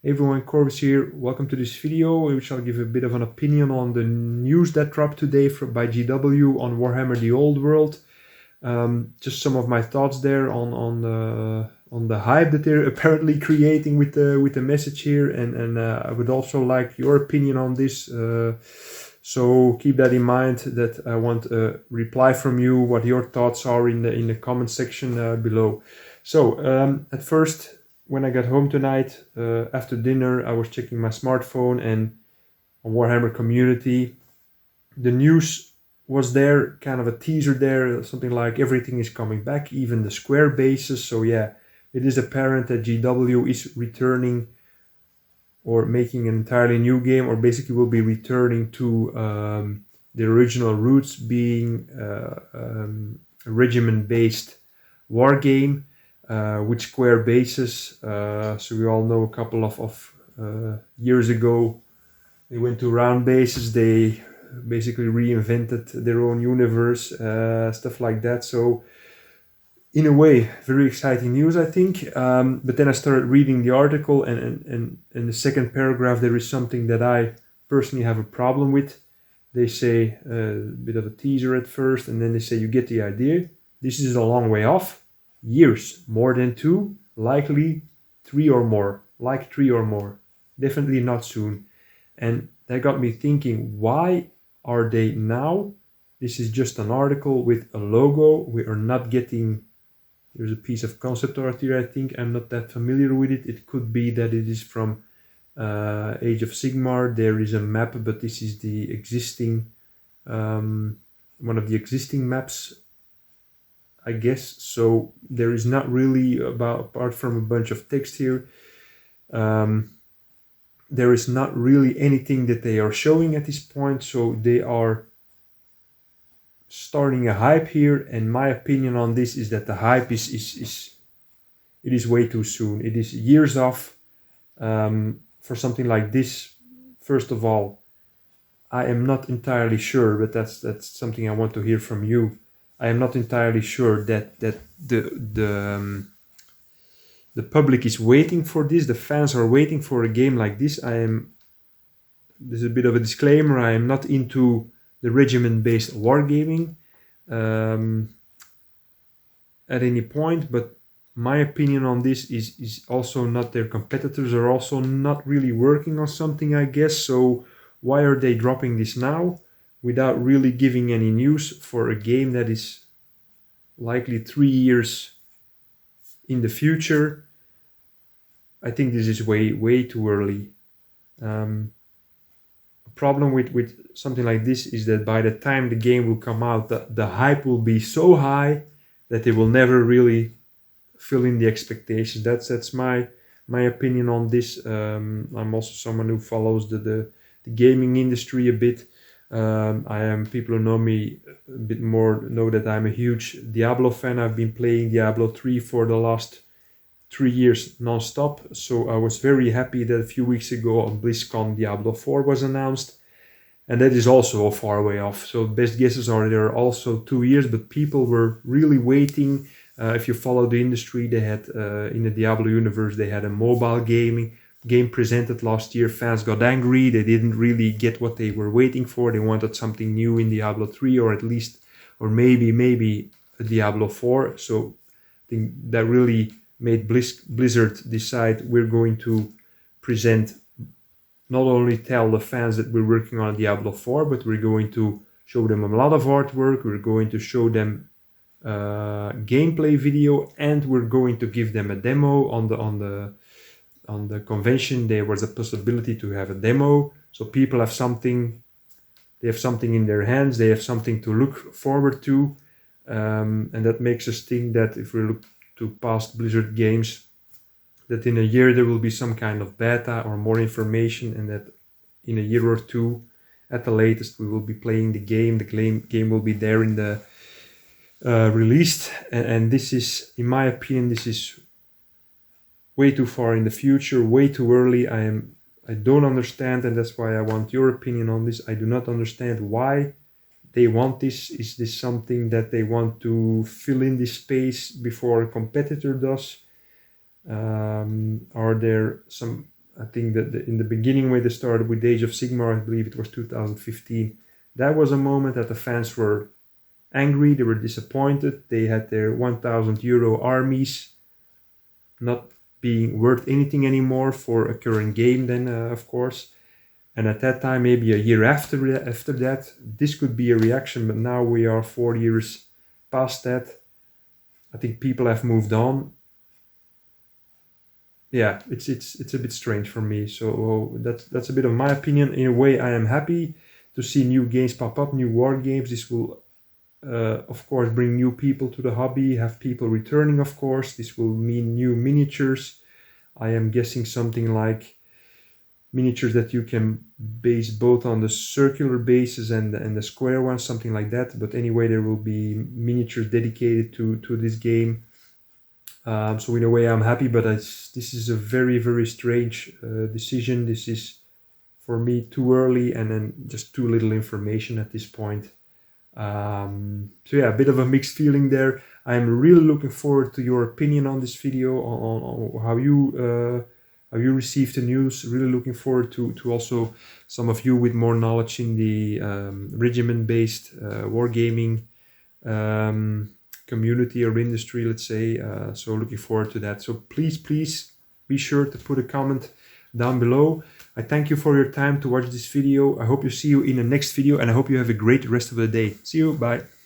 Hey everyone, Corvus here. Welcome to this video, which I'll give a bit of an opinion on the news that dropped today by GW on Warhammer: The Old World. Just some of my thoughts there on the hype that they're apparently creating with the message here, and I would also like your opinion on this. So keep that in mind. That I want a reply from you, what your thoughts are in the comment section below. So at first, when I got home tonight, after dinner, I was checking my smartphone, and on Warhammer community, the news was there, kind of a teaser there, something like everything is coming back, even the square bases. So yeah, it is apparent that GW is returning or making an entirely new game, or basically will be returning to the original roots, being a regiment-based war game. With square bases. So we all know a couple of years ago they went to round bases. They basically reinvented their own universe, stuff like that. So in a way, very exciting news, I think. But then I started reading the article, and in the second paragraph there is something that I personally have a problem with. They say a bit of a teaser at first, and then they say you get the idea. This is a long way off. Years, more than 2, likely 3 or more, like 3 or more, definitely not soon. And that got me thinking, why are they now? This is just an article with a logo. We are not getting, there's a piece of concept art here, I think. I'm not that familiar with it. It could be that it is from Age of Sigmar. There is a map, but this is the existing, one of the existing maps, I guess. So there is not really, apart from a bunch of text here, there is not really anything that they are showing at this point. So they are starting a hype here, and my opinion on this is that the hype is way too soon. It is years off for something like this. First of all, I am not entirely sure, but that's something I want to hear from you. I am not entirely sure that the public is waiting for this. The fans are waiting for a game like this. There's a bit of a disclaimer. I am not into the regiment-based wargaming at any point, but my opinion on this is also not, their competitors are also not really working on something, I guess. So why are they dropping this now without really giving any news for a game that is likely 3 years in the future? I think this is way too early. A problem with something like this is that by the time the game will come out, the hype will be so high that they will never really fill in the expectations. That's my opinion on this. I'm also someone who follows the gaming industry a bit. People who know me a bit more know that I'm a huge Diablo fan. I've been playing Diablo 3 for the last 3 years non-stop. So I was very happy that a few weeks ago on BlizzCon Diablo 4 was announced. And that is also a far way off. So best guesses are there are also 2 years, but people were really waiting. If you follow the industry, they had in the Diablo universe, they had a mobile game presented last year. Fans got angry. They didn't really get what they were waiting for. They wanted something new in Diablo 3, or at least, or maybe a Diablo 4. So I think that really made Blizzard decide we're going to present, not only tell the fans that we're working on Diablo 4, but we're going to show them a lot of artwork. We're going to show them gameplay video, and we're going to give them a demo on the convention. There was a possibility to have a demo, so people have something. They have something in their hands. They have something to look forward to, and that makes us think that if we look to past Blizzard games, that in a year there will be some kind of beta or more information, and that in a year or two, at the latest, we will be playing the game. The game will be there in the released, and this is, in my opinion, this is way too far in the future, way too early. I don't understand, and that's why I want your opinion on this. I do not understand why they want this. Is this something that they want to fill in this space before a competitor does? Are there some I think that in the beginning when they started with Age of Sigmar, I believe it was 2015, that was a moment that the fans were angry, they were disappointed. They had their 1,000 euro armies not being worth anything anymore for a current game then, of course. And at that time, maybe a year after that, this could be a reaction, but now we are 4 years past that. I think people have moved on. Yeah, it's a bit strange for me. So that's a bit of my opinion. In a way, I am happy to see new games pop up, new war games. This will, of course, bring new people to the hobby, have people returning, of course. This will mean new miniatures. I am guessing something like miniatures that you can base both on the circular bases and the square ones, something like that. But anyway, there will be miniatures dedicated to this game. So in a way, I'm happy, but this is a very, very strange decision. This is, for me, too early and then just too little information at this point. So yeah, a bit of a mixed feeling there. I'm really looking forward to your opinion on this video, on how you received the news. Really looking forward to also some of you with more knowledge in the regiment-based wargaming community or industry, let's say. So looking forward to that. So please be sure to put a comment down below. I thank you for your time to watch this video. I hope to see you in the next video, and I hope you have a great rest of the day. See you, bye.